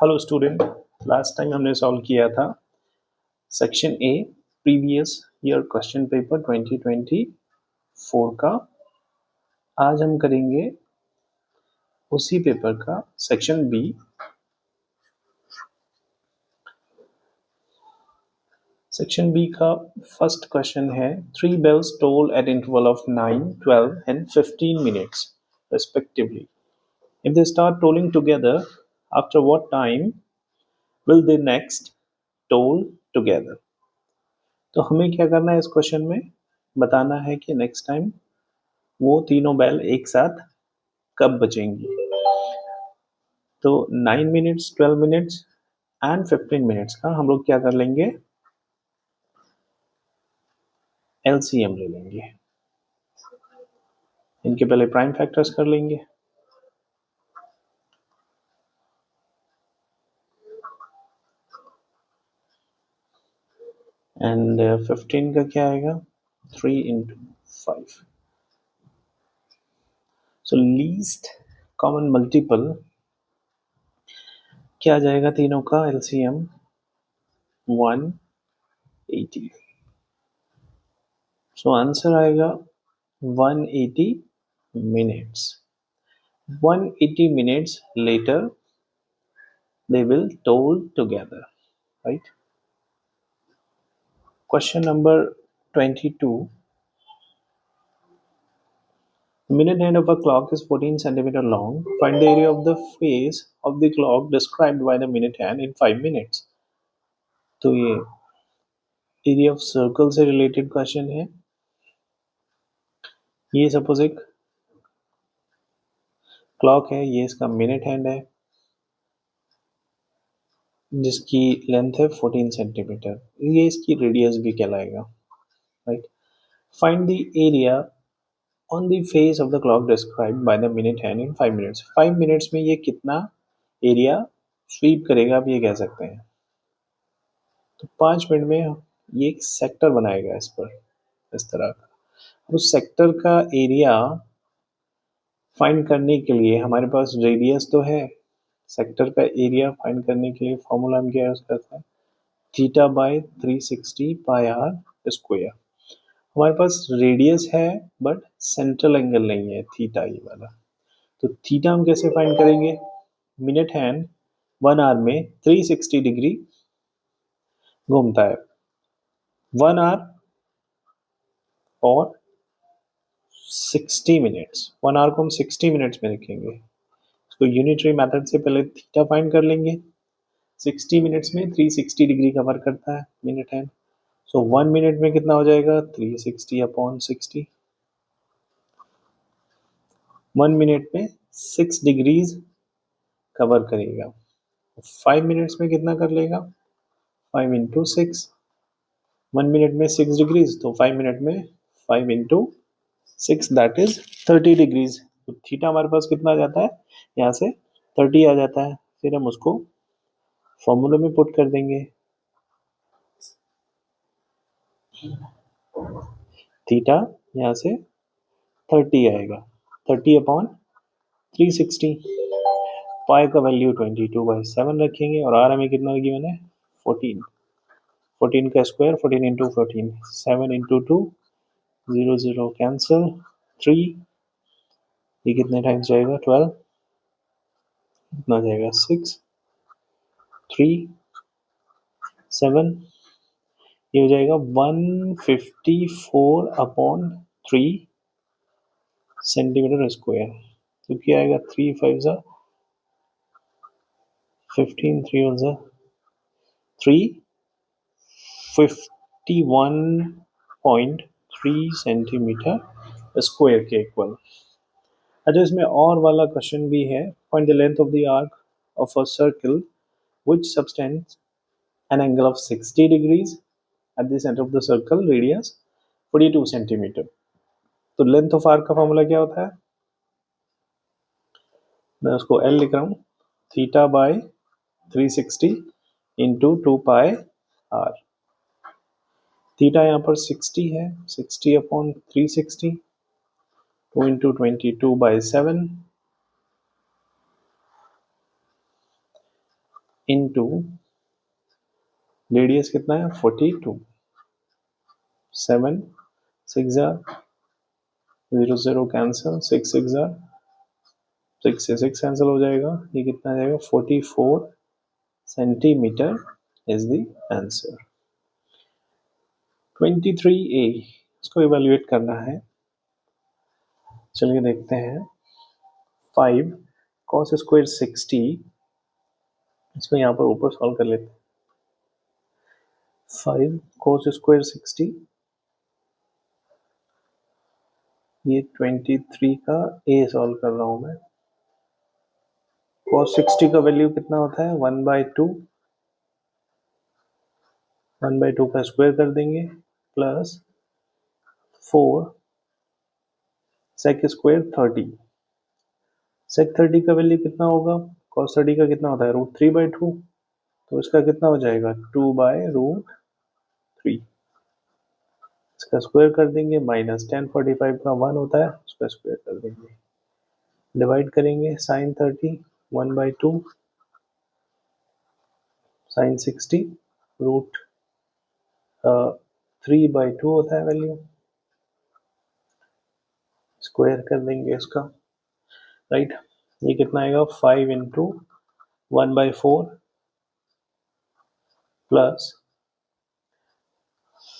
Hello student, last time हमने solve किया था section A previous year question paper 2024 का। आज हम करेंगे उसी पेपर का सेक्शन बी। सेक्शन बी का फर्स्ट क्वेश्चन है, 3 bells toll at interval of 9, 12 and 15 minutes respectively. If they start tolling together, after what time will they next toll together? तो हमें क्या करना है इस क्वेश्चन में, बताना है कि नेक्स्ट टाइम वो तीनों बेल एक साथ कब बजेंगी। तो 9 मिनट्स, 12 मिनट्स एंड 15 मिनट्स का हम लोग क्या कर लेंगे, एलसीएम ले लेंगे। इनके पहले प्राइम फैक्टर्स कर लेंगे। एंड 15 का क्या आएगा, 3 इंटू 5। सो लीस्ट कॉमन मल्टीपल क्या आ जाएगा तीनों का एलसीएम, 180। सो आंसर आएगा 180 minutes. 180 minutes later they will toll together, right? Question number 22. The minute hand of a clock is 14 centimeter long. Find the area of the face of the clock described by the minute hand in 5 minutes. तो ये area of circle से related question है। ये suppose एक clock है, ये इसका minute hand है जिसकी लेंथ है 14 सेंटीमीटर, ये इसकी रेडियस भी कहलाएगा, right. Find the area on the face of the clock described by the minute hand in 5 minutes. 5 minutes में ये कितना एरिया स्वीप करेगा आप ये कह सकते हैं। तो 5 मिनट में ये एक सेक्टर बनाएगा इस पर, इस तरह का। उस सेक्टर का एरिया फाइंड करने के लिए हमारे पास रेडियस तो है, सेक्टर का एरिया फाइंड करने के लिए फॉर्मूला हम क्या यूज करते हैं, theta by 360 pi r square. हमारे पास रेडियस है बट सेंट्रल एंगल नहीं है थीटा ये वाला। तो थीटा हम कैसे फाइंड करेंगे, मिनट हैंड 1 आवर में 360 डिग्री घूमता है, 1 आवर और 60 मिनट्स। 1 आवर को हम 60 मिनट्स में रखेंगे। तो यूनिटरी मेथड से पहले थीटा फाइंड कर लेंगे। 60 मिनट्स में 360 डिग्री कवर करता है मिनट हैंड। सो 1 मिनट में कितना हो जाएगा, 360 अपॉन 60। 1 मिनट में 6 डिग्रीज कवर करेगा। 5 मिनट्स में कितना कर लेगा, 5 इंटू 6। 1 मिनट में 6 डिग्रीज, तो 5 मिनट में 5 इंटू 6 दैट इज 30 डिग्रीज। तो थीटा हमारे पास कितना आ जाता है, यहाँ से 30 आ जाता है। फिर हम उसको फॉर्मूले में पुट कर देंगे, थीटा यहाँ से 30 आएगा, 30 अपॉन 360। पाई का वैल्यू 22/7 रखेंगे और आर हमें कितना गिवन है, 14। 14 का स्क्वायर 14 इंटू 14, 7 इंटू 2, 0 0 कैंसिल, 3 ये कितने टाइम्स जाएगा, 12 कितना जाएगा, 6 3 7, ये हो जाएगा 154 अपॉन 3 सेंटीमीटर स्क्वायर। तो क्या आएगा, 3 5 ज़ा 15, 3 और ज़ा 351.3 सेंटीमीटर स्क्वायर के इक्वल। अच्छा, इसमें और वाला क्वेश्चन भी है, find the length of the arc of a circle which subtends an angle of 60 degrees at the center of the circle, radius 42 centimetre. तो लेंथ ऑफ आर्क का फॉर्मूला क्या होता है, मैं उसको L लिख रहा हूँ, theta by 360 into 2 pi r. Theta यहाँ पर 60 है, 60 अपॉन 360, 2 इंटू 22/7, इनटू रेडियस कितना है 42, 7 6 0 0 कैंसिल, 6 6 6 से 6 कैंसिल हो जाएगा, ये कितना आ जाएगा 44 centimetre is the answer. 23A इसको इवेल्युएट करना है, चलिए देखते हैं। 5 cos स्क्वायर 60, इसको यहाँ पर ऊपर सॉल्व कर लेते हैं। 5 cos स्क्वायर 60, ये 23 का ए सॉल्व कर रहा हूँ मैं। cos 60 का वैल्यू कितना होता है 1/2, 1/2 का स्क्वायर कर देंगे प्लस 4 sec स्क्वायर 30, sec 30 का वैल्यू कितना होगा, cos 30 का कितना होता है √3/2, तो इसका कितना हो जाएगा 2/√3, इसका स्क्वायर कर देंगे, माइनस tan 45 का 1 होता है, उसका स्क्वायर कर देंगे, डिवाइड करेंगे sin 30 1/2 sin 60 √3/2 होता है वैल्यू, स्क्वायर कर देंगे इसका, राइट। ये कितना आएगा 5 इंटू 1/4 प्लस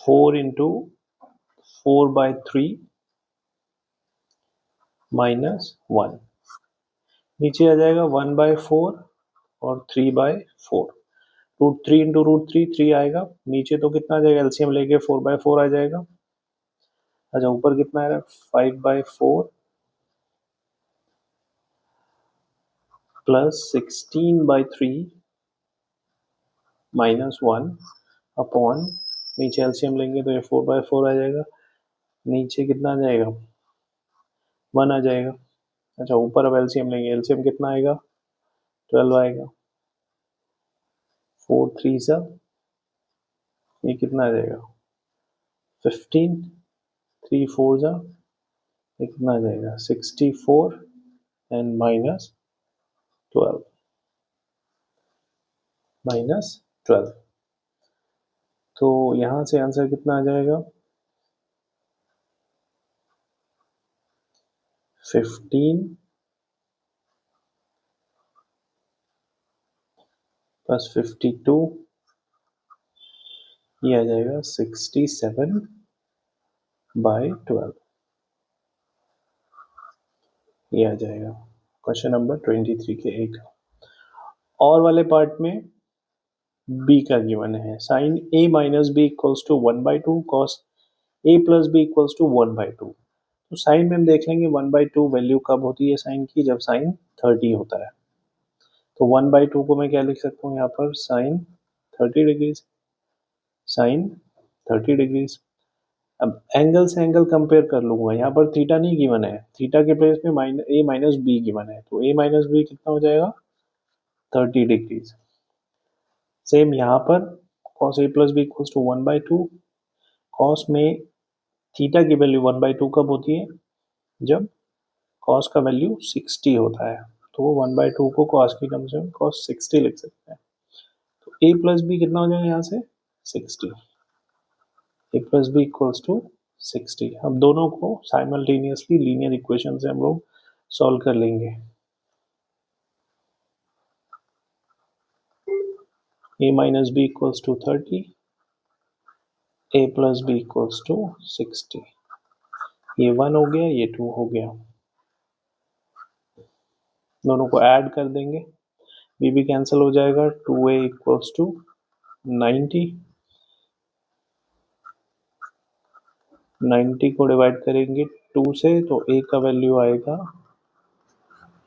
4 इंटू 4/3 माइनस 1, नीचे आ जाएगा 1/4 और 3/4, √3 इंटू √3 3 आएगा, नीचे तो कितना आ जाएगा एलसीएम लेके 4/4 आ जाएगा। अच्छा ऊपर कितना आएगा 5/4 प्लस 16/3 माइनस 1 अपॉन, नीचे एलसीएम लेंगे तो ये 4/4 आ जाएगा, नीचे कितना आ जाएगा 1 आ जाएगा। अच्छा ऊपर अब एलसीएम लेंगे, एलसीएम कितना आएगा 12 आएगा, 4 3 सा ये कितना आ जाएगा 15, 3 4 सा ये कितना आ जाएगा 64 एंड माइनस 12, तो यहां से आंसर कितना आ जाएगा 15 प्लस 52, ये आ जाएगा 67/12, ये आ जाएगा क्वेश्चन नंबर 23 के एक। और वाले पार्ट में b का गिवन है, sine a minus b equals to 1/2 cos a plus b equals to 1/2, तो साइन में हम देख लेंगे 1/2 वैल्यू कब होती है साइन की, जब साइन 30 होता है, तो 1/2 को मैं क्या लिख सकता हूँ यहाँ पर साइन 30 डिग्रीज, साइन 30 डिग्रीज। अब एंगल से एंगल कंपेयर कर लूंगा, यहाँ पर थीटा नहीं गिवन है, थीटा के प्लेस में a माइनस बी गिवन है, तो a माइनस बी कितना हो जाएगा 30 डिग्रीज। सेम यहाँ पर cos a plus b equals to 1/2, cos में थीटा की वैल्यू 1/2 कब होती है, जब cos का वैल्यू 60 होता है, तो 1/2 को cos की टर्म्स में cos 60 लिख सकते हैं, तो a प्लस बी कितना हो जाएगा यहाँ से 60, a plus b equals to 60। अब दोनों को साइमल्टेनियसली लीनियर इक्वेशन से हम लोग सॉल्व कर लेंगे। a minus b equals to 30, a plus b equals to 60, ये 1 हो गया, ये 2 हो गया, दोनों को ऐड कर देंगे, बी भी कैंसिल हो जाएगा, 2a इक्वल्स टू 90, 90 को डिवाइड करेंगे 2 से तो a का वैल्यू आएगा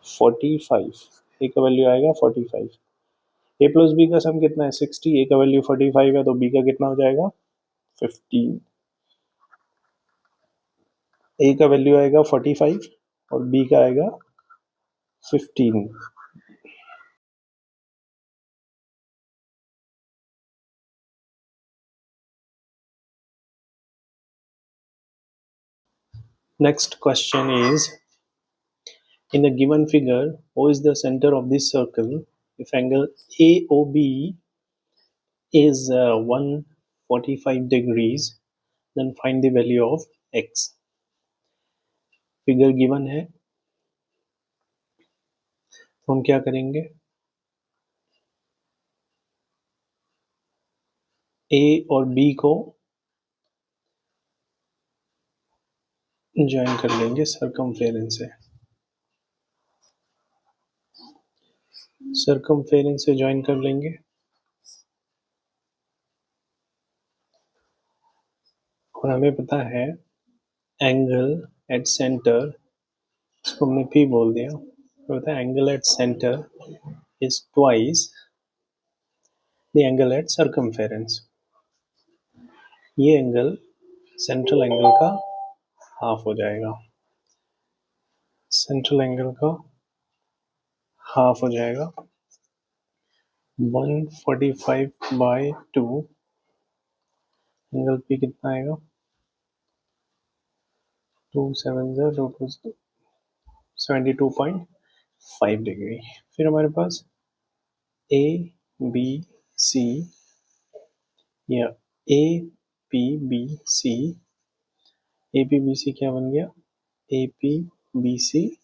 45, a का वैल्यू आएगा 45, a प्लस बी का सम कितना है 60, a का वैल्यू 45 है तो b का कितना हो जाएगा 15, a का वैल्यू आएगा 45 और b का आएगा 15। Next question is, in the given figure, O is the center of this circle. If angle AOB is 145 degrees, then find the value of x. Figure given है तो हम क्या करेंगे, ए और बी को ज्वाइन कर लेंगे सरकमफेरेंस से, सरकमफेरेंस से ज्वाइन कर लेंगे और हमें पता है एंगल एट सेंटर, इसको हमने पी बोल दिया, तो पता है angle at centre is twice the angle at circumference. ये एंगल सेंट्रल एंगल का हाफ हो जाएगा, सेंट्रल एंगल का हाफ हो जाएगा। 145/2 एंगल पी कितना आएगा, 72.5 डिग्री। फिर हमारे पास ए बी सी या A P B C, A P B C क्या बन गया, A P B C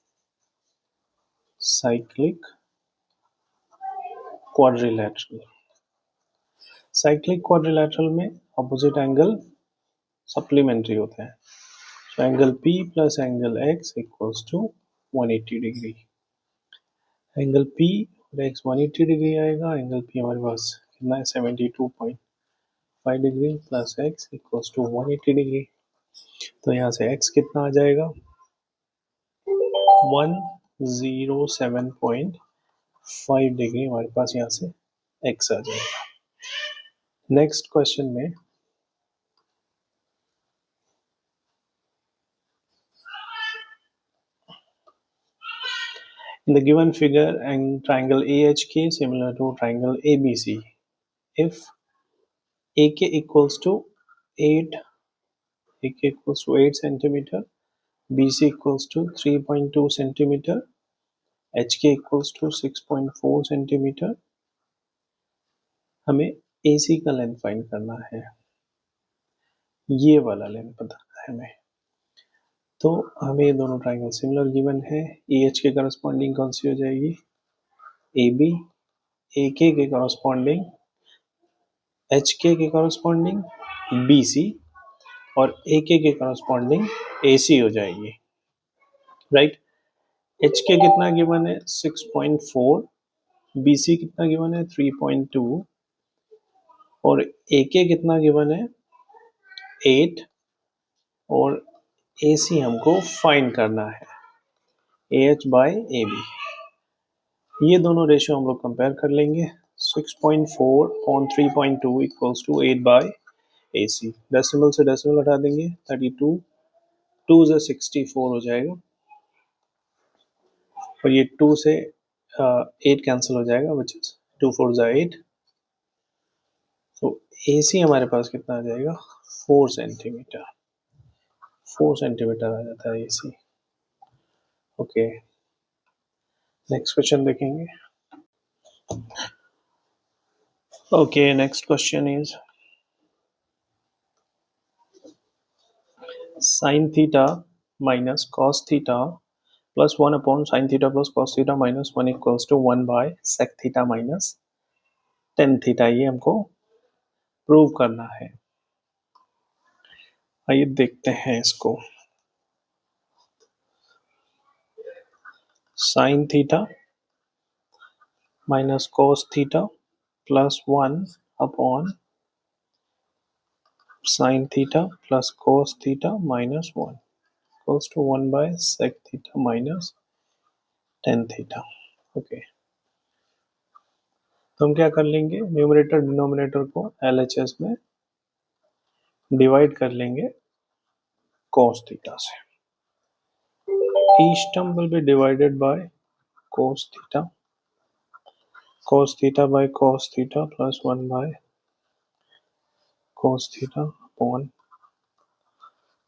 cyclic quadrilateral. Cyclic quadrilateral में अपोजिट एंगल सप्लीमेंट्री होते हैं, तो angle P plus angle X equals to 180 degree. Angle P और X 180 degree आएगा, angle P हमारे पास कितना है 72.5 degree plus X equals to 180 degree. तो यहाँ से X कितना आ जाएगा 107.5 डिग्री, हमारे पास यहाँ से X आ जाएगा। नेक्स्ट क्वेश्चन में in the given figure and triangle AHK similar to triangle ABC, if AK equals to 8 centimeter, BC equals to 3.2 centimeter, HK equals to 6.4 centimeter, हमें AC का लेंथ फाइंड करना है, ये वाला लेंथ पता है हमें। तो हमें ये दोनों ट्राइंगल सिमिलर गिवन है, AH के करस्पॉन्डिंग कौन सी हो जाएगी AB, AK के करस्पॉन्डिंग HK के करस्पॉन्डिंग BC और AK के करस्पॉन्डिंग AC हो जाएगी, राइट। HK कितना गिवन है 6.4, BC कितना गिवन है 3.2 और AK कितना गिवन है 8 और AC हमको फाइंड करना है AH बाय AB। ये दोनों रेशियो हम लोग कंपेयर कर लेंगे, 6.4 on 3.2 equals to 8 by AC। Decimal से डेसिमल हटा देंगे 32, 2 से 64 हो जाएगा और ये 2 से 8 कैंसिल हो जाएगा, विच इज 2 4 जा 8। तो AC हमारे पास कितना आ जाएगा 4 सेंटीमीटर, 4 सेंटीमीटर आ जाता है AC। ओके, नेक्स्ट क्वेश्चन देखेंगे। Okay, next question is sin theta minus cos theta plus 1 upon sin theta plus cos theta minus 1 equals to 1 by sec theta minus tan theta, ये हमको prove करना है। आइए देखते हैं इसको। sin theta minus cos theta plus 1 upon sin theta plus cos theta minus 1 equals to 1 by sec theta minus tan theta। Okay, तो हम क्या कर लेंगे, न्यूमरेटर डिनोमिनेटर को LHS में डिवाइड कर लेंगे cos theta से। each term will be divided by cos theta by cos theta plus 1 by cos theta upon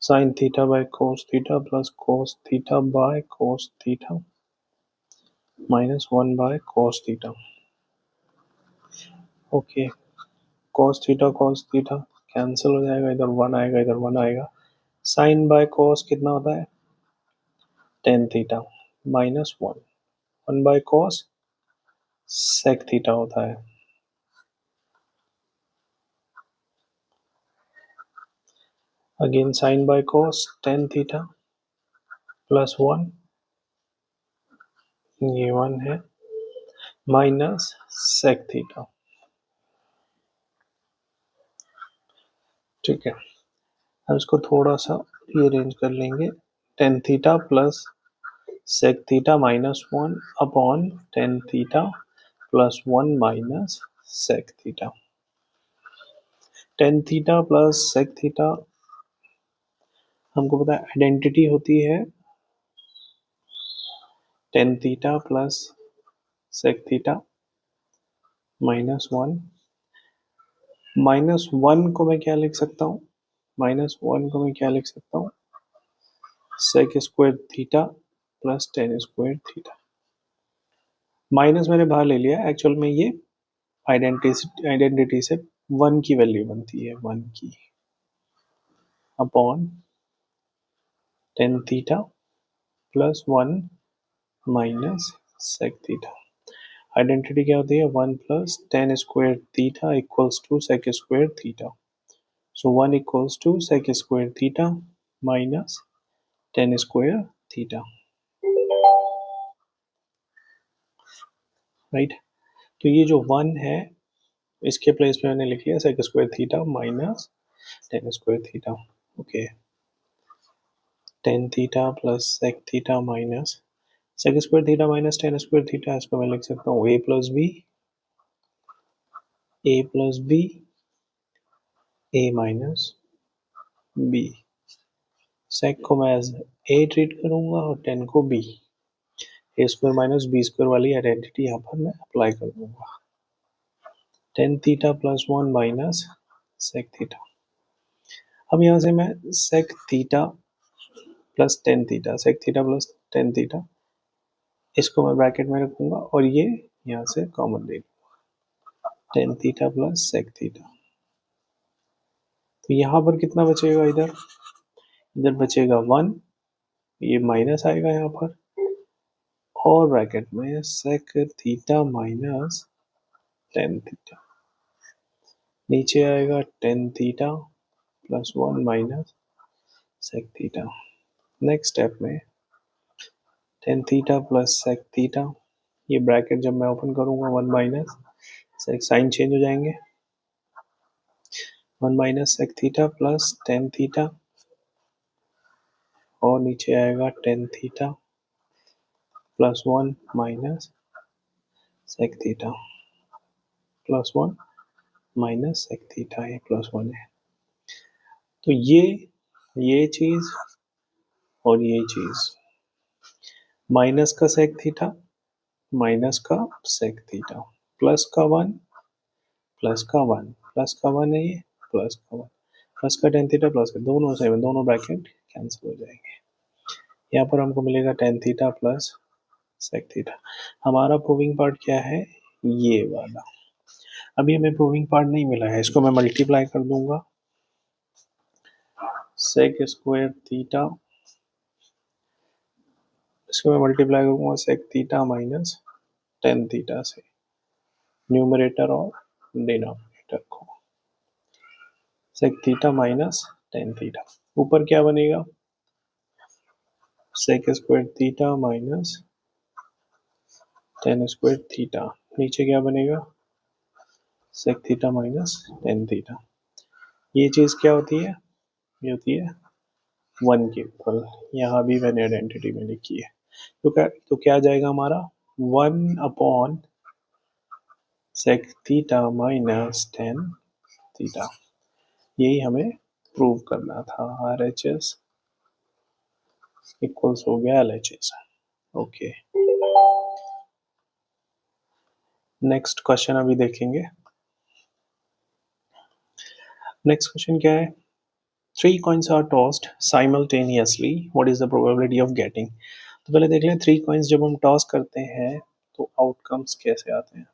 sin theta by cos theta plus cos theta by cos theta minus 1 by cos theta। Okay, cos theta cancel हो जाएगा, इधर one आएगा, इधर one आएगा। Sign by cos कितना होता है, tan theta minus one, one by cosec theta होता है। Again sine by cos tan theta plus one, ये वन है, माइनस सेक थीटा। ठीक है, अब इसको थोड़ा सा रीअरेंज कर लेंगे। Tan theta plus sec theta minus one upon tan theta plus one minus sec theta. Tan theta plus sec theta हमको पता है आइडेंटिटी होती है tan theta plus sec theta minus one. Minus one को मैं क्या लिख सकता हूँ, माइनस वन को मैं क्या लिख सकता हूँ, sec square theta plus tan square theta. Minus मैंने बाहर ले लिया, एक्चुअल में ये आइडेंटिटी से वन की वैल्यू बनती है, वन की upon tan theta plus one minus sec theta. Identity क्या होती है, one plus tan square theta equals to sec square theta. So one equals to sec square theta minus tan square theta, right. तो ये जो one है इसके place पे मैंने लिख लिया sec square theta minus tan square theta. Okay, tan theta plus sec theta minus sec square theta minus tan square theta, इसको मैं लिख सकता हूँ A plus B A minus B. Sec को मैं एज ए ट्रीट करूंगा और tan को B, A square minus B square वाली आइडेंटिटी यहाँ पर मैं अप्लाई कर दूंगा। Tan theta plus one minus sec theta. अब यहाँ से मैं sec theta plus tan theta, sec theta plus tan theta, इसको मैं ब्रैकेट में रखूंगा और ये यहाँ से कॉमन ले लूंगा, tan theta plus sec theta. तो यहाँ पर कितना बचेगा, इधर इधर बचेगा वन, ये माइनस आएगा यहाँ पर, और ब्रैकेट में sec theta minus tan theta, नीचे आएगा tan theta plus one minus sec theta. Next step में tan theta plus sec theta, ये ब्रैकेट जब मैं ओपन करूंगा one minus sec, sign change हो जाएंगे, one minus sec theta plus tan theta, और नीचे आएगा tan theta plus one minus sec theta plus one minus sec theta, ये प्लस वन है। तो ये चीज और ये चीज, माइनस का सेक थीटा माइनस का सेक थीटा, प्लस का वन प्लस का वन, प्लस का वन है ये, प्लस का वन, प्लस का टेन थीटा प्लस का, दोनों सेम, दोनों ब्रैकेट कैंसिल हो जाएंगे। यहाँ पर हमको मिलेगा tan theta plus sec theta. हमारा प्रूविंग पार्ट क्या है, ये वाला। अभी हमें प्रूविंग पार्ट नहीं मिला है, इसको मैं मल्टीप्लाई कर दूंगा, सेक स्क्वायर थीटा, इसको मैं मल्टीप्लाई करूंगा sec theta minus tan theta से, न्यूमरेटर और डिनोमिनेटर को, sec theta minus tan theta. ऊपर क्या बनेगा, sec square theta minus tan square theta, नीचे क्या बनेगा, sec theta minus tan theta. ये चीज क्या होती है, ये होती है वन के इक्वल, यहाँ भी मैंने आइडेंटिटी में लिखी है। तो क्या आ जाएगा हमारा, one upon sec theta minus tan theta. यही हमें प्रूव करना था, आर एच एस इक्वल्स हो गया L H S. Okay, next question अभी देखेंगे। नेक्स्ट क्वेश्चन क्या है, three coins are tossed simultaneously, what is the probability of getting. तो पहले देख लें, थ्री कॉइन्स जब हम टॉस करते हैं तो आउटकम्स कैसे आते हैं।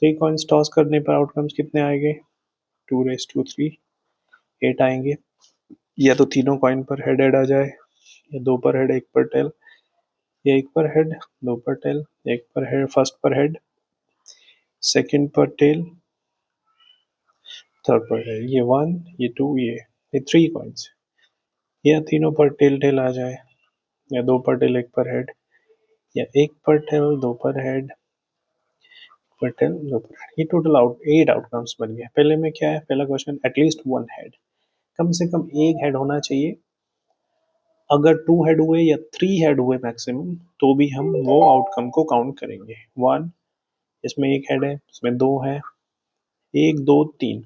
3 कॉइन्स टॉस करने पर आउटकम्स कितने आएंगे? 2 रेस टू 3 8 आएंगे। या तो तीनों कॉइन पर हेड हेड आ जाए, या दो पर हेड एक पर टेल, या एक पर हेड दो पर टेल, एक पर हेड फर्स्ट पर हेड सेकंड पर टेल थर्ड पर हेड। ये 1 ये 2 ये 3 कॉइन्स, या तीनों पर टेल टेल आ जाए, या दो पर टेल एक पर हेड, या एक पर टेल दो पर हेड पर टेल दो पर हेड। ये टोटल 8 आउटकम्स बन गए। पहले में क्या है, पहला क्वेश्चन एटलीस्ट 1 हेड, कम से कम एक हेड होना चाहिए। अगर 2 हेड हुए या 3 हेड हुए मैक्सिमम, तो भी हम वो आउटकम को काउंट करेंगे। 1, इसमें एक हेड है, इसमें दो है, एक दो तीन,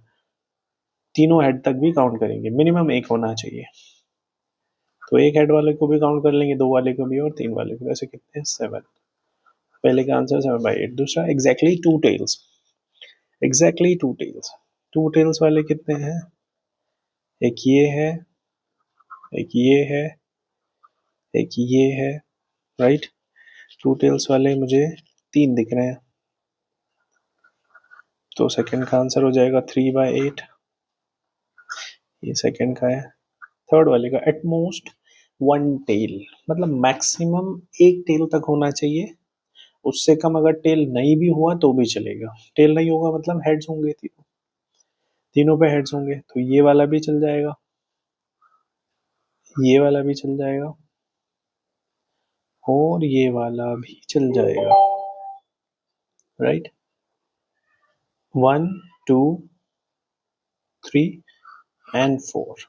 तीनों हेड तक भी काउंट करेंगे, मिनिमम एक होना चाहिए। तो एक हेड वाले को भी काउंट कर लेंगे, दो वाले को भी और तीन वाले को। वैसे कितने हैं? 7। पहले का आंसर 7/8। दूसरा exactly 2 tails, exactly 2 tails. 2 tails वाले कितने हैं? एक ये है, एक ये है, एक ये है, राइट। 2 टेल्स वाले मुझे 3 दिख रहे हैं, तो सेकंड का आंसर हो जाएगा 3/8। ये सेकंड का है। थर्ड वाले का एटमोस्ट 1 टेल, मतलब मैक्सिमम एक टेल तक होना चाहिए। उससे कम अगर टेल नहीं भी हुआ तो भी चलेगा। टेल नहीं होगा मतलब हेड्स होंगे, तीनों तीनों पे हेड्स होंगे, तो ये वाला भी चल जाएगा, ये वाला भी चल जाएगा, और ये वाला भी चल जाएगा, राइट। 1 2 3 एंड 4।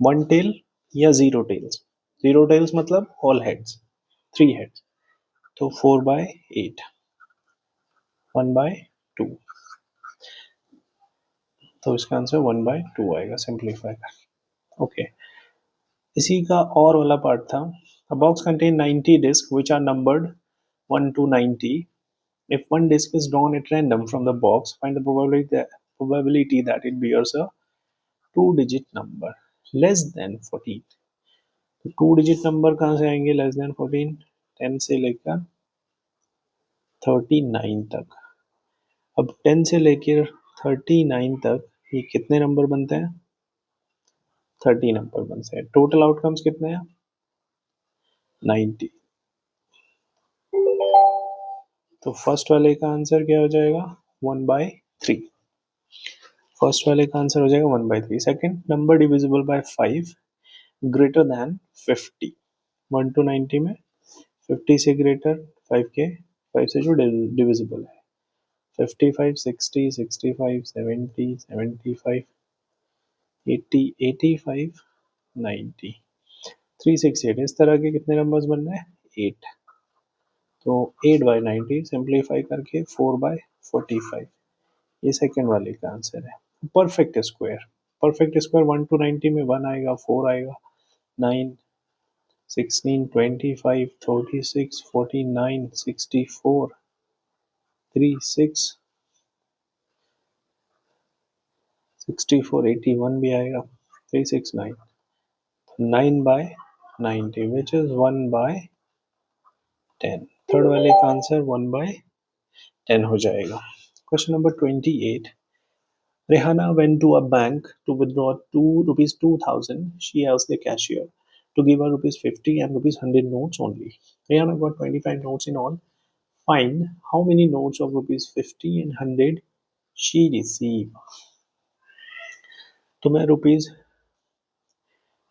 1 टेल या 0 टेल्स। 0 टेल्स मतलब ऑल हेड्स, 3 हेड्स, तो 4/8, 1/2। तो इसका आंसर 1/2 आएगा सिंप्लीफाई कर। ओके, इसी का और वाला पार्ट था। A box contain 90 discs which are numbered 1 to 90. If one disc is drawn at random from the box, find the probability that it bears a two-digit number less than 14. तो two digit number कहाँ से आएंगे less than 14? 10 से लेकर 39 तक। अब 10 से लेकर 39 तक ये कितने नंबर बनते हैं? 30 नंबर बनते हैं। टोटल आउटकम्स कितने हैं? 90। तो फर्स्ट वाले का आंसर क्या हो जाएगा? 1/3। फर्स्ट वाले का आंसर हो जाएगा 1/3। Second, number divisible by 5 greater than 50। 1 to 90 में 50 से ग्रेटर 5 के 5 से जो डिविजिबल है, 55 60 65 70 75 80 85 90 368। इस तरह के कितने नंबर्स बन रहे हैं? 8। तो 8/90 सिंप्लीफाई करके 4/45। ये सेकंड वाले का आंसर है। Perfect square, perfect square 1 to 90 में 1 आएगा, 4 आएगा, 9 16 25 36 49 64 36 64 81 भी आएगा, 369 9/90 विच इज 1/10। थर्ड वाले का आंसर 1/10 हो जाएगा। Question number 28। Rehana went to a bank to withdraw rupees 2,000. She asked the cashier to give her rupees 50 and rupees 100 notes only. Rehana got 25 notes in all. Find how many notes of rupees 50 and 100 she received. तो मैं rupees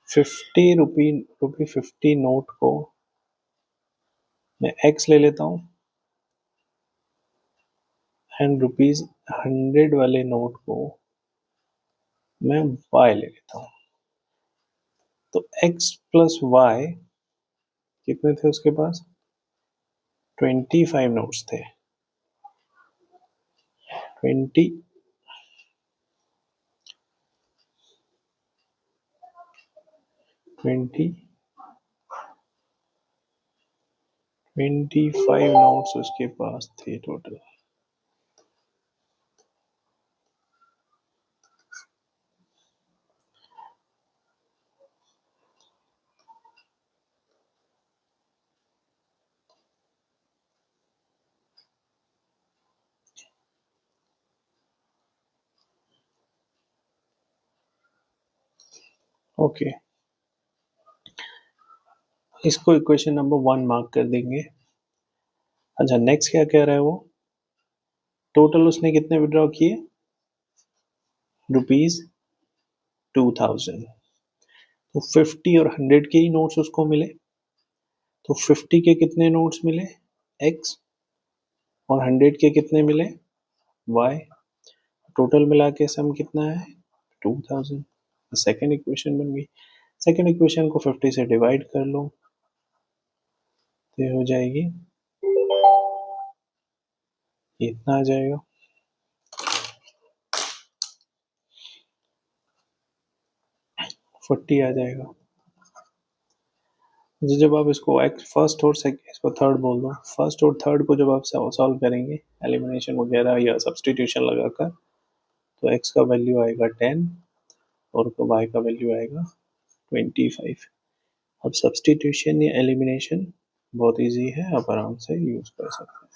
50 note को मैं x ले लेता हूँ, and rupees 100 वाले note को मैं वाई ले लेता हूँ। तो एक्स प्लस वाई कितने थे उसके पास? 25 नोट्स थे। 20 20 25 नोट्स उसके पास थे टोटल। ओके, इसको इक्वेशन नंबर 1 मार्क कर देंगे। अच्छा, नेक्स्ट क्या कह रहा है वो, टोटल उसने कितने विड्रॉ किए, ₹2000। तो 50 और 100 के ही नोट्स उसको मिले, तो 50 के कितने नोट्स मिले, x, और 100 के कितने मिले, y। टोटल मिला के सम कितना है, 2000। सेकेंड इक्वेशन बन गई। सेकेंड इक्वेशन को 50 से डिवाइड कर लो, तो ये हो जाएगी, ये इतना आ जाएगा। फोर्टी आ जाएगा। जब आप इसको फर्स्ट और सेकंड, इसको थर्ड बोल दो, फर्स्ट और थर्ड को जब आप सॉल्व करेंगे एलिमिनेशन वगैरह या सब्सटीट्यूशन लगाकर, तो x का वैल्यू आएगा 10 और y का वैल्यू आएगा 25। अब सब्सटीट्यूशन या एलिमिनेशन बहुत इजी है, आप आराम से यूज कर सकते हैं,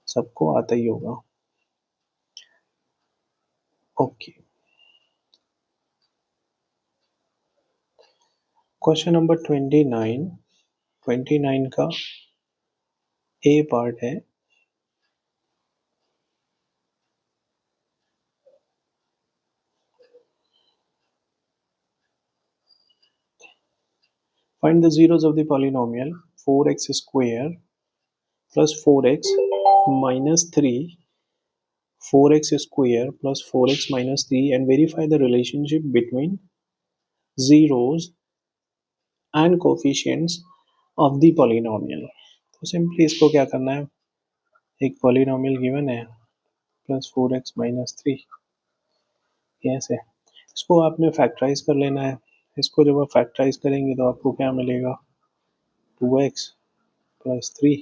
सबको आता ही होगा। Okay, question number 29। 29 का ए पार्ट है, find the zeros of the polynomial 4x square plus 4x minus 3, 4x square plus 4x minus 3, and verify the relationship between zeros and coefficients of the polynomial। तो simply इसको क्या करना है, एक polynomial given है plus 4x minus 3, कैसे इसको आपने फैक्टराइज कर लेना है। इसको जब आप फैक्टराइज करेंगे तो आपको क्या मिलेगा, 2x plus 3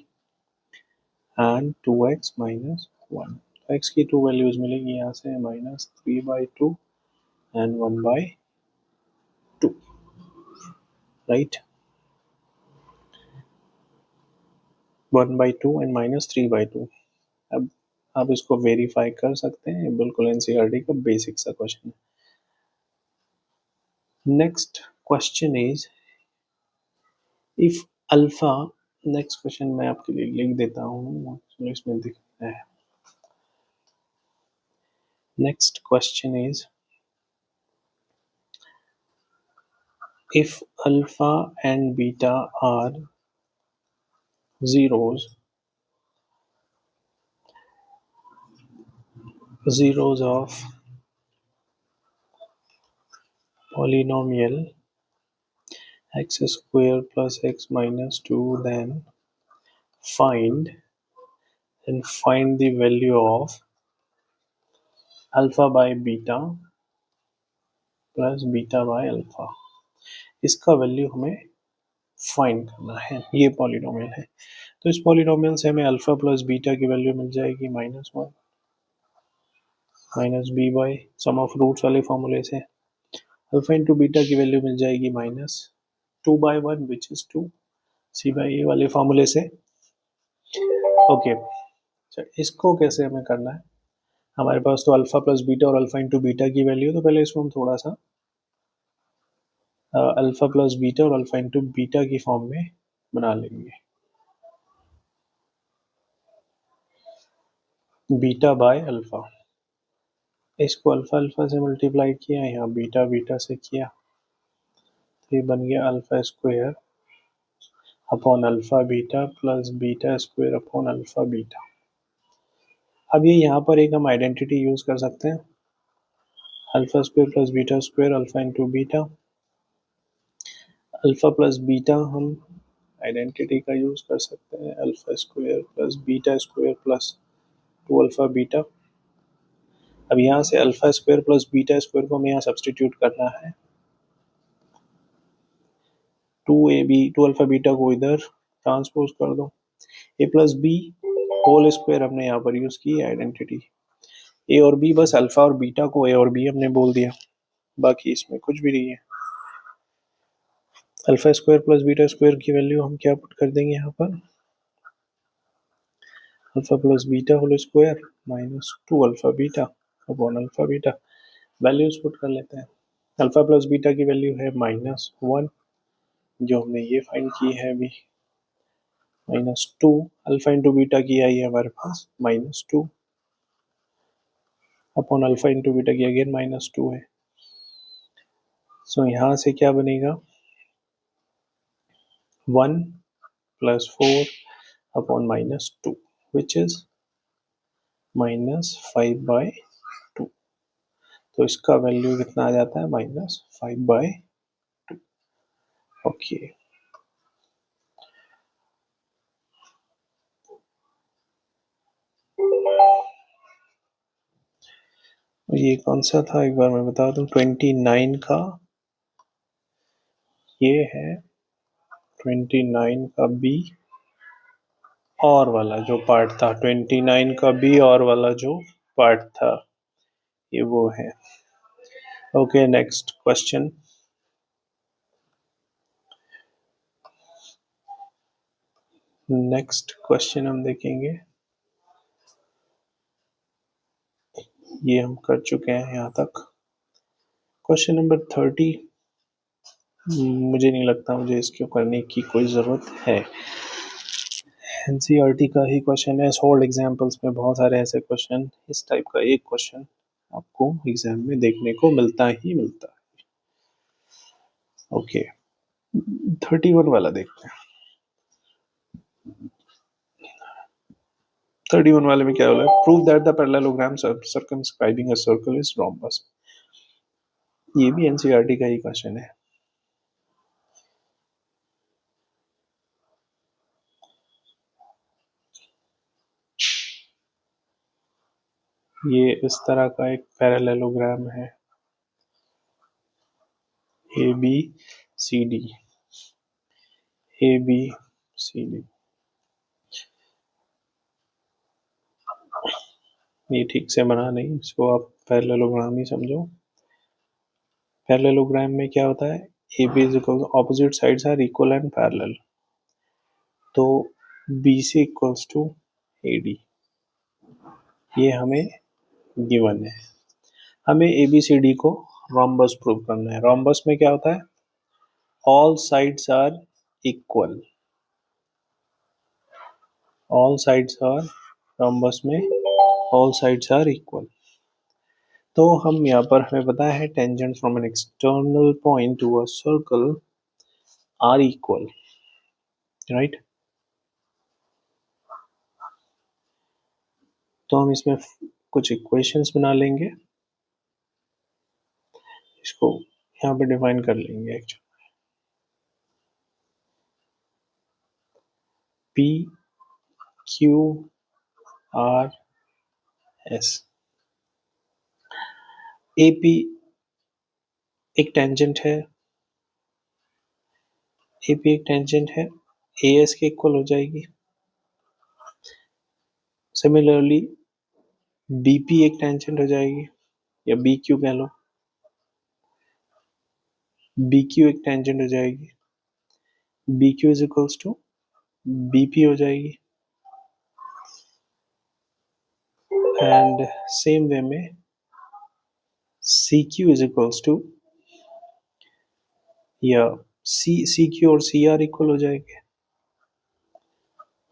and 2x minus 1। तो x की 2 वैल्यूज मिलेंगी यहाँ से, -3/2 एंड 1/2, राइट, 1/2 एंड -3/2। अब आप इसको वेरीफाई कर सकते हैं, बिल्कुल एनसीईआरटी का बेसिक सा क्वेश्चन है। Next question is if alpha, next question मैं आपके लिए लिख देता हूँ, इसमें दिख रहा है। Next question is if alpha and beta are zeros of polynomial x square plus x minus 2, then find the value of alpha by beta plus beta by alpha। इसका वैल्यू हमें फाइंड करना है, ये पॉलिनोमियल है। तो इस polynomial से हमें अल्फा प्लस बीटा की वैल्यू मिल जाएगी -1 minus B by sum of roots वाले फॉर्मूले से। अल्फा इंटू बीटा की वैल्यू मिल जाएगी -2/1 विच इज 2, सी बाई ए वाले फॉर्मूले से। ओके, इसको कैसे हमें करना है, हमारे पास तो अल्फा प्लस बीटा और अल्फा इंटू बीटा की वैल्यू, तो पहले इसको हम थोड़ा सा अल्फा प्लस बीटा और अल्फा इंटू बीटा की फॉर्म में बना लेंगे, बीटा बाय अल्फा। इसको अल्फा अल्फा से मल्टीप्लाई किया, यहाँ बीटा बीटा से किया, तो ये बन गया alpha square upon alpha beta plus beta square upon alpha beta. अब ये यहाँ पर एक हम आइडेंटिटी यूज कर सकते हैं, alpha square plus beta square alpha into beta, alpha plus beta हम आइडेंटिटी का यूज कर सकते हैं, alpha square plus beta square plus 2 alpha beta. अब यहाँ से alpha square plus beta square को हमें यहाँ सब्सटीट्यूट करना है, 2 अल्फा बीटा को इधर ट्रांसपोज कर दो, ए प्लस बी होल स्क्वायर हमने यहाँ पर यूज की आइडेंटिटी, ए और बी, बस अल्फा और बीटा को ए और बी हमने बोल दिया, बाकी इसमें कुछ भी नहीं है। Alpha square plus beta square की वैल्यू हम क्या पुट कर देंगे यहाँ पर, alpha plus beta whole square -2 alpha beta upon alpha beta, values put कर लेते हैं। अल्फा प्लस बीटा की वैल्यू है -1, जो हमने ये फाइंड की है अभी, -2। अल्फा इंटू बीटा की आई है हमारे पास -2 अपॉन अल्फा इंटू बीटा की अगेन -2 है। सो यहाँ से क्या बनेगा, 1 प्लस 4 अपॉन -2 विच इज -5/2। तो इसका वैल्यू कितना आ जाता है, -5/2। ओके, ये कौन सा था एक बार मैं बता दूं, 29 का, ये है 29 का बी और वाला जो पार्ट था, 29 का बी और वाला जो पार्ट था, ये वो है। Okay, next question. Next question हम देखेंगे, ये हम कर चुके हैं यहाँ तक। क्वेश्चन नंबर 30, मुझे नहीं लगता मुझे इसको करने की कोई ज़रूरत है, एनसीईआरटी का ही क्वेश्चन है। सोल्ड एग्जाम्पल्स में बहुत सारे ऐसे क्वेश्चन, इस टाइप का एक क्वेश्चन आपको एग्जाम में देखने को मिलता ही मिलता है। ओके, 31 वाला देखते हैं। 31 वाले में क्या बोला है, prove that the parallelogram circumscribing a circle is rhombus. ये भी एनसीईआरटी का ही क्वेश्चन है। ये इस तरह का एक पैरेललोग्राम है, A B C D, A B C D. ये ठीक से बना नहीं, इसको आप पैरेललोग्राम ही समझो। पैरेललोग्राम में क्या होता है, A B is equal, opposite sides are equal and parallel, तो B C equals to A D, ये हमें गिवन है। हमें ए बी सी डी को रोम्बस प्रूव करना है। रोम्बस में क्या होता है, all sides are equal, all sides are, rhombus में ऑल साइड्स आर इक्वल। तो हम यहाँ पर हमें पता है tangent from an external point to a circle are equal, right. तो हम इसमें कुछ इक्वेशंस बना लेंगे, इसको यहाँ पे डिफाइन कर लेंगे। Actually P Q R S, A P एक टेंजेंट है, ए पी एक टेंजेंट है, ए एस के इक्वल हो जाएगी। सिमिलरली बी पी एक टेंजेंट हो जाएगी, या बी क्यू कह लो, बी क्यू एक टेंजेंट हो जाएगी, B Q is equals to B P हो जाएगी। एंड सेम वे में C Q is equals to, या सी क्यू और सी आर इक्वल हो जाएंगे,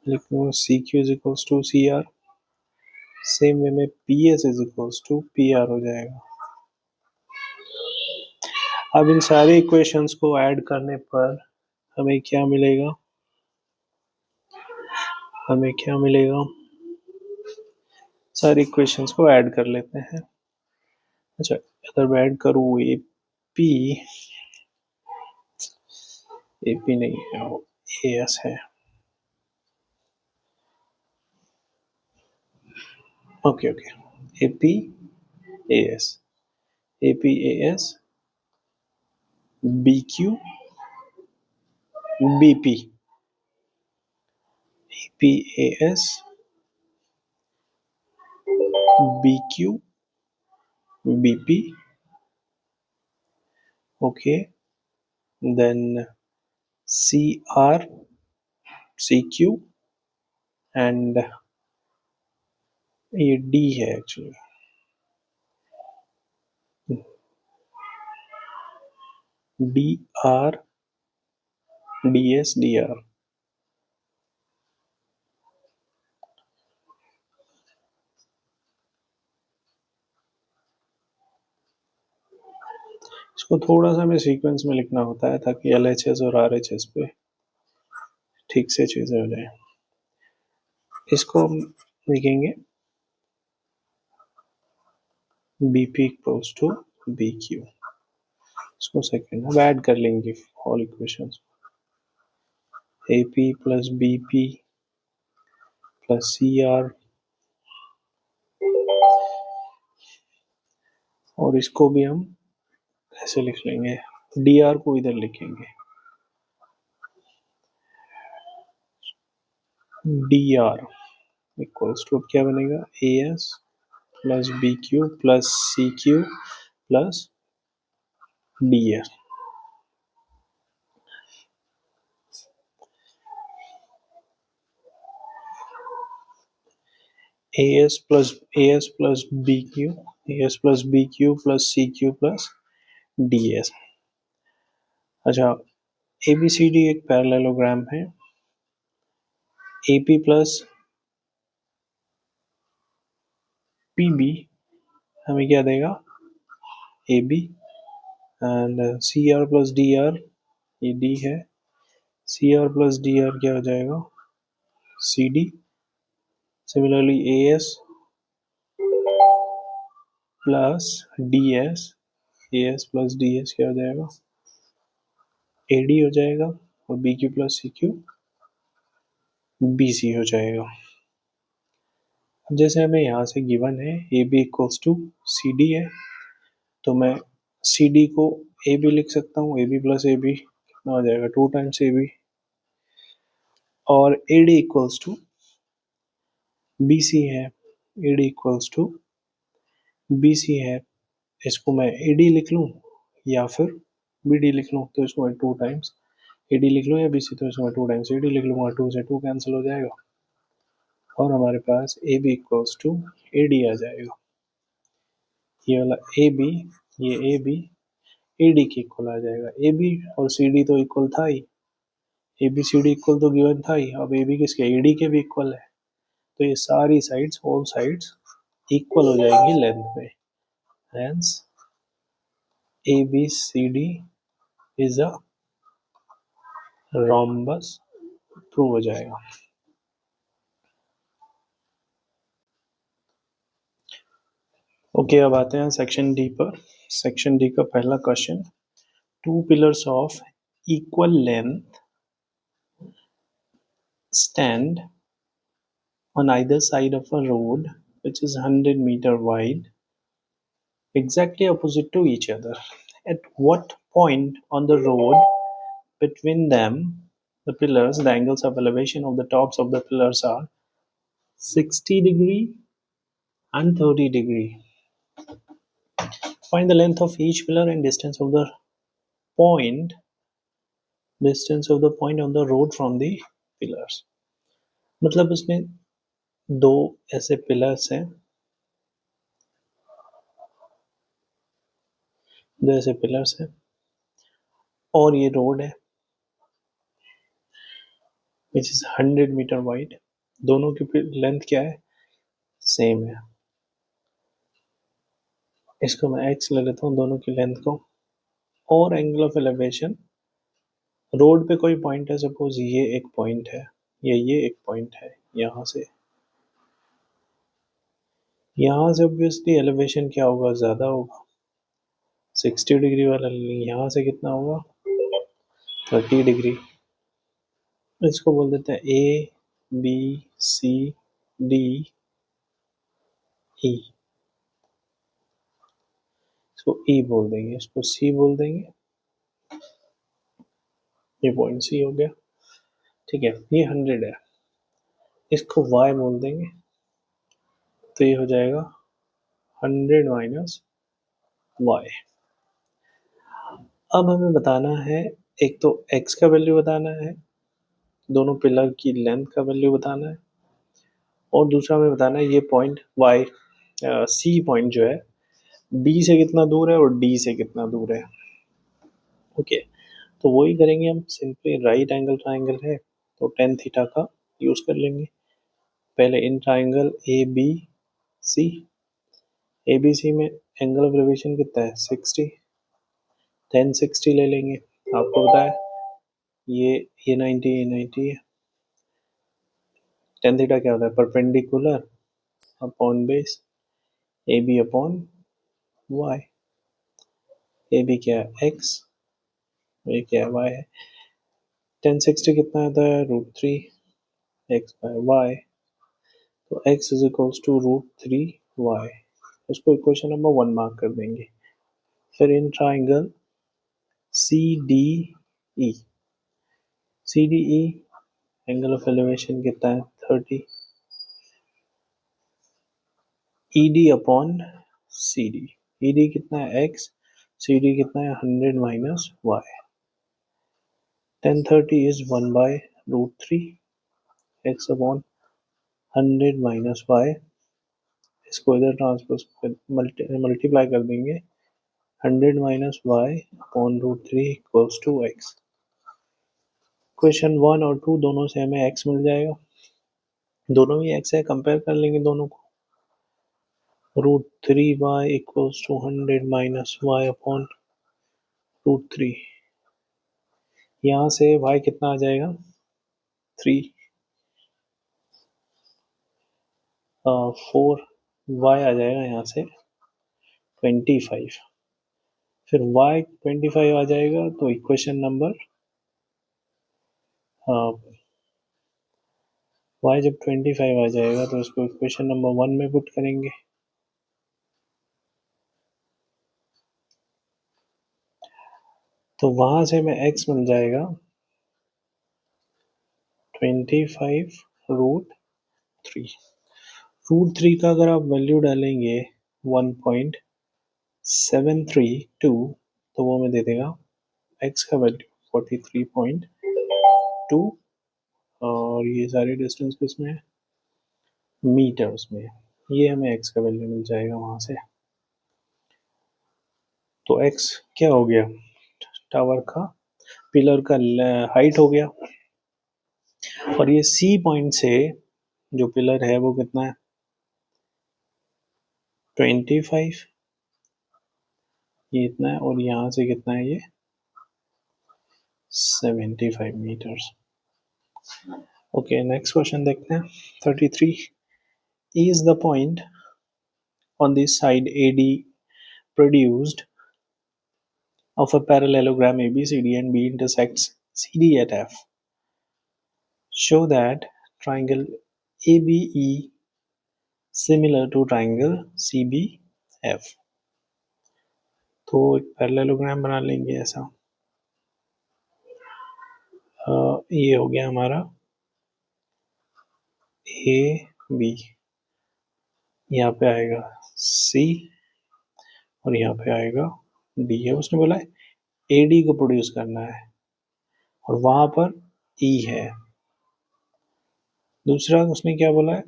लिखो C Q is equals to C R. Same way में P S is equals to P R हो जाएगा। अब इन सारे इक्वेशंस को ऐड करने पर हमें क्या मिलेगा, हमें क्या मिलेगा, सारे इक्वेशंस को ऐड कर लेते हैं। अच्छा, अगर मैं ऐड करूँ पी, ए पी नहीं है, ए एस है। Okay okay, A P A S, A P A S, B Q B P, A P A S B Q B P, okay, then C R C Q, and ये D है actually, D R D S D R. इसको थोड़ा सा हमें sequence में लिखना होता है ताकि एल एच एस और आर एच एस पे ठीक से चीजें हो जाए। इसको हम लिखेंगे B P equals to B Q. इसको सेकेंड अब ऐड कर लेंगे all equations. A P plus B P plus C R, और इसको भी हम ऐसे लिख लेंगे, डी आर को इधर लिखेंगे, डी आर इक्वल्स टू क्या बनेगा, A S plus B Q plus C Q plus D S. A S plus B Q, A S plus B Q plus C Q plus D S. अच्छा, A B C D एक parallelogram है। A P plus P B हमें क्या देगा, A B, and C R plus D R, ये D है, C R plus D R क्या हो जाएगा, C D. Similarly A S plus D S, A S plus D S क्या हो जाएगा, ए डी हो जाएगा, और B Q plus C Q B C हो जाएगा। जैसे हमें यहाँ से गिवन है A B equals to C D है, तो मैं सी डी को ए बी लिख सकता हूँ, A B plus A B कितना हो जाएगा, 2 टाइम्स ए बी, और A D equals to B C है, A D equals to B C है। इसको मैं ए डी लिख लूँ या फिर बी डी लिख लूँ, तो इसको मैं 2 टाइम्स ए डी लिख लूँ या बी सी, तो इसको मैं 2 टाइम्स ए डी लिख लूँगा, 2 से 2 कैंसिल हो जाएगा, और हमारे पास A B equals to A D आ जाएगा। ये वाला ए बी, ये ए बी ए डी के इक्वल आ जाएगा। ए बी और सी डी तो इक्वल था ही, A B C D equal तो गिवन था ही, अब ए बी किसके, ए डी के भी इक्वल है, तो ये सारी साइड्स, ऑल साइड्स इक्वल हो जाएंगी लेंथ में, hence A B C D is a rhombus prove हो जाएगा। ओके, अब आते हैं सेक्शन डी पर। सेक्शन डी का पहला question, 2 pillars of equal length stand on either side of a road which is 100 meter wide, exactly opposite to each other. At what point on the road between them, the pillars, the angles of elevation of the tops of the pillars are 60° and 30°. Find the length of each pillar and distance of the point on the road from the pillars. मतलब इसमें दो ऐसे pillars हैं, दो ऐसे pillars हैं और ये रोड है विच इज 100 मीटर वाइड। दोनों की लेंथ क्या है, सेम है। इसको मैं एक्स ले लेता हूँ, दोनों की लेंथ को, और एंगल ऑफ एलिवेशन, रोड पे कोई पॉइंट है, सपोज ये एक पॉइंट है या ये एक पॉइंट है, यहाँ से ऑब्वियसली एलिवेशन क्या होगा, ज़्यादा होगा, 60° वाला, यहाँ से कितना होगा, 30°। इसको बोल देते हैं ए बी सी डी ई, इसको ई बोल देंगे, इसको सी बोल देंगे, ये पॉइंट सी हो गया, ठीक है। ये 100 है, इसको y बोल देंगे, तो ये हो जाएगा 100 माइनस y। अब हमें बताना है, एक तो x का वैल्यू बताना है, दोनों पिलर की लेंथ का वैल्यू बताना है, और दूसरा हमें बताना है ये पॉइंट y सी पॉइंट जो है b से कितना दूर है और d से कितना दूर है। ओके, तो वही करेंगे हम, सिंपली राइट एंगल ट्राइंगल है तो टेन थीटा का यूज़ कर लेंगे। पहले in triangle A B C, A B C में एंगल ऑफ एलिवेशन कितना है 60, टेन 60 ले लेंगे। आपको पता है ये 90 ये 90 है। टेन थीटा क्या होता है, perpendicular upon base, A B upon Y. A B क्या है एक्स, ये क्या है वाई है। टेन 60 कितना आता है √3 एक्स बाय वाई, तो x is equals to √3 Y. इसको इक्वेशन नंबर 1 मार्क कर देंगे। फिर in triangle C D E, C D E angle of elevation कितना है 30, E D upon C D, E D कितना है x, सी डी कितना है 100 minus Y. Tan 30 is 1 by √3 X upon 100 minus Y. इसको इधर ट्रांसपोज मल्टीप्लाई कर देंगे, 100 minus Y upon √3 equals to X. Question 1 और 2 दोनों से हमें x मिल जाएगा, दोनों ही x है, कंपेयर कर लेंगे दोनों को। √3y equals to 100 minus Y upon √3, यहाँ से y कितना आ जाएगा 3, 4, y आ जाएगा यहाँ से 25, फिर y 25 आ जाएगा, तो इक्वेशन नंबर y जब 25 आ जाएगा तो इसको इक्वेशन नंबर 1 में पुट करेंगे। तो वहां से हमें x मिल जाएगा 25 √3। √3 का अगर आप वैल्यू डालेंगे 1.732 तो वो हमें दे देगा x का वैल्यू 43.2, और ये सारी डिस्टेंस किसमें है मीटर्स में। ये हमें x का वैल्यू मिल जाएगा वहां से। तो x क्या हो गया, टावर का पिलर का हाइट हो गया, और ये C पॉइंट से जो पिलर है वो कितना है 25, ये इतना है, और यहाँ से कितना है ये 75 मीटर्स। ओके, नेक्स्ट क्वेश्चन देखते हैं 33, is the point on the side AD produced of a parallelogram ABCD and B intersects CD at F. Show that triangle ABE similar to triangle CBF. तो एक पैरेललोग्राम बना लेंगे ऐसा। ये हो गया हमारा ए बी, यहाँ पे आएगा सी और यहाँ पे आएगा डी है। उसने बोला है ए डी को प्रोड्यूस करना है और वहां पर ई है। दूसरा उसने क्या बोला है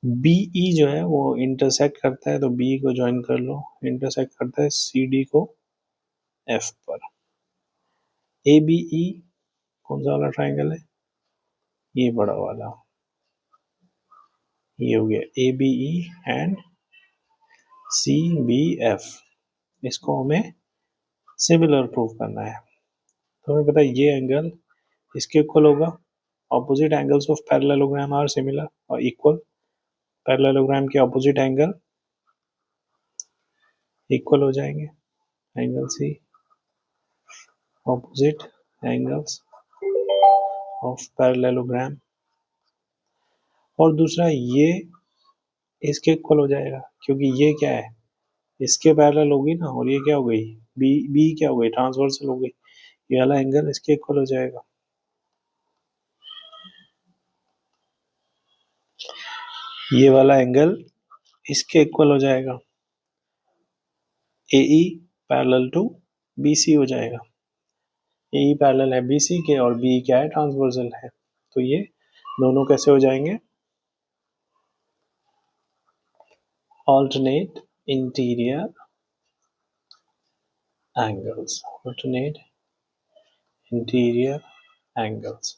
बीई जो है वो इंटरसेक्ट करता है, तो बी को ज्वाइन कर लो, इंटरसेक्ट करता है सी डी को एफ पर। ए बी ई कौन सा वाला ट्राइंगल है, ये बड़ा वाला, ये हो गया A B E and C B F. इसको हमें सिमिलर प्रूव करना है, तो हमें पता है ये एंगल इसके इक्वल होगा। Opposite angles of parallelogram are similar और इक्वल। पैरेललोग्राम के ऑपोजिट एंगल इक्वल हो जाएंगे, angle C opposite angles of parallelogram. और दूसरा ये इसके इक्वल हो जाएगा क्योंकि ये क्या है इसके पैरेलल होगी ना, और ये क्या हो गई बी, बी क्या हो गई ट्रांसवर्सल हो गई, ये वाला एंगल इसके इक्वल हो जाएगा। ये वाला एंगल इसके इक्वल हो जाएगा, A E parallel to B C हो जाएगा। ए ई पैरेलल है बी सी के और बी क्या है ट्रांसवर्सल है, तो ये दोनों कैसे हो जाएंगे alternate interior angles, alternate interior angles.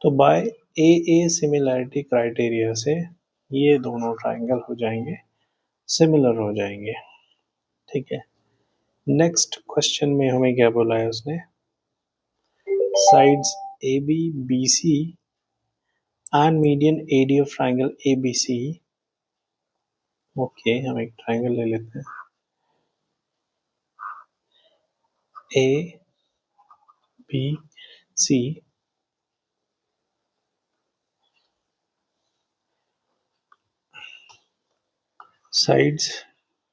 तो by A A similarity criteria से ये दोनों ट्राइंगल हो जाएंगे, सिमिलर हो जाएंगे, ठीक है। नेक्स्ट क्वेश्चन में हमें क्या बोला है उसने, sides A B B C and median A D of triangle A B C. Okay, हम एक ट्राइंगल ले लेते हैं, A B C, sides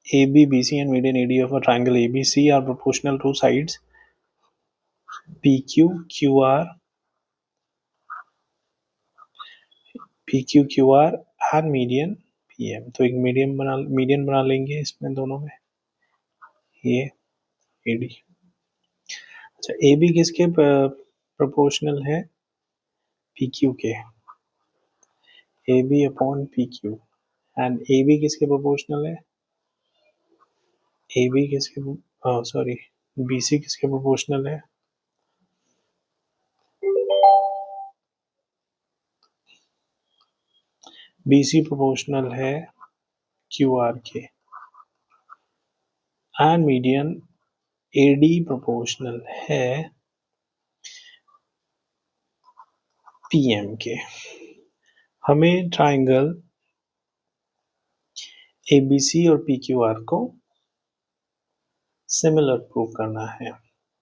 AB, BC and median AD of a triangle ABC are proportional to sides PQ, QR, PQ, QR and median PM। तो एक median बना लेंगे इसमें दोनों में, ये AD। अच्छा, AB किसके प्रोपोर्शनल है, PQ के, AB upon PQ। And AB किसके प्रोपोर्शनल है, AB किसके, सॉरी, BC किसके प्रोपोर्शनल है, BC प्रोपोर्शनल है QR के। एंड मीडियन AD प्रोपोर्शनल है PM के। हमें ट्राइंगल ABC और PQR को सिमिलर प्रूव करना है।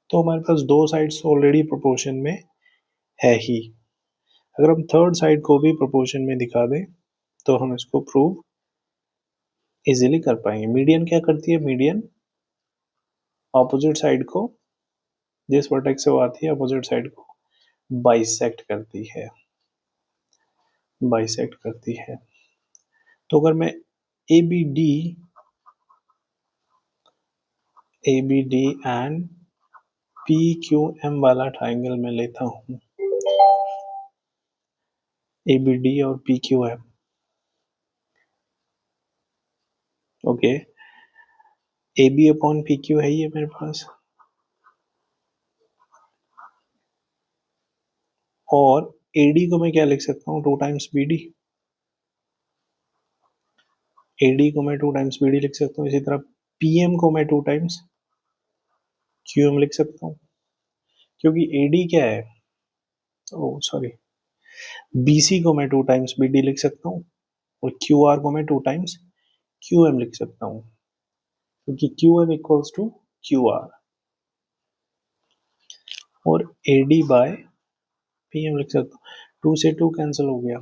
तो हमारे पास दो साइड्स ऑलरेडी प्रोपोर्शन में है ही, अगर हम थर्ड साइड को भी प्रोपोर्शन में दिखा दें तो हम इसको प्रूव इजीली कर पाएंगे। मीडियन क्या करती है, मीडियन ऑपोजिट साइड को, जिस वर्टेक्स से वो आती है ऑपोजिट साइड को बाइसेक्ट करती है, बाइसेक्ट करती है। तो अगर मैं ABD एंड PQM वाला ट्राइंगल में लेता हूँ, ABD और PQM, okay, AB upon PQ है ये मेरे पास, और AD को मैं क्या लिख सकता हूँ, 2 टाइम्स BD, AD को मैं 2 टाइम्स BD लिख सकता हूँ। इसी तरह PM को मैं 2 टाइम्स QM लिख सकता हूँ, क्योंकि AD क्या है, ओ सॉरी, BC को मैं 2 टाइम्स BD लिख सकता हूँ और QR को मैं 2 टाइम्स QM लिख सकता हूँ, क्योंकि QM इक्वल्स टू QR, और AD बाय PM लिख सकता हूँ। 2 से 2 कैंसिल हो गया,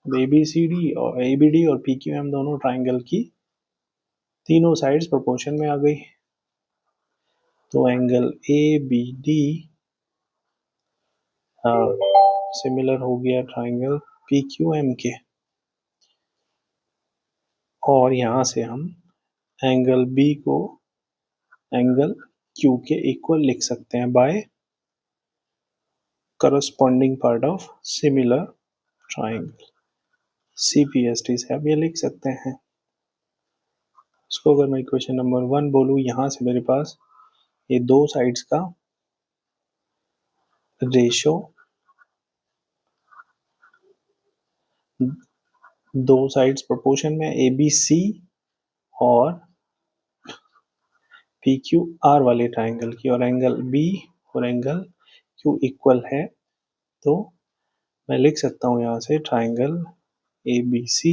ABCD और ABD और PQM दोनों ट्राइंगल की तीनों साइड्स प्रोपोर्शन में आ गई। तो एंगल ABD सिमिलर हो गया ट्राइंगल PQM के, और यहां से हम एंगल B को एंगल Q के इक्वल लिख सकते हैं by corresponding part of similar triangle, CPST से आप ये लिख सकते हैं। इसको अगर मैं इक्वेशन नंबर 1 बोलूँ, यहाँ से मेरे पास ये दो साइड्स का रेशो, दो साइड्स प्रोपोर्शन में ABC और PQR वाले ट्राइंगल की, और एंगल B और एंगल Q इक्वल है, तो मैं लिख सकता हूँ यहाँ से triangle ABC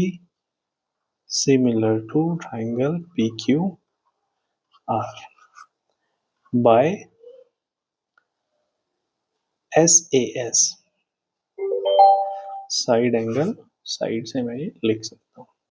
similar to triangle PQR by SAS, side angle, side से मैं ये लिख सकता हूँ।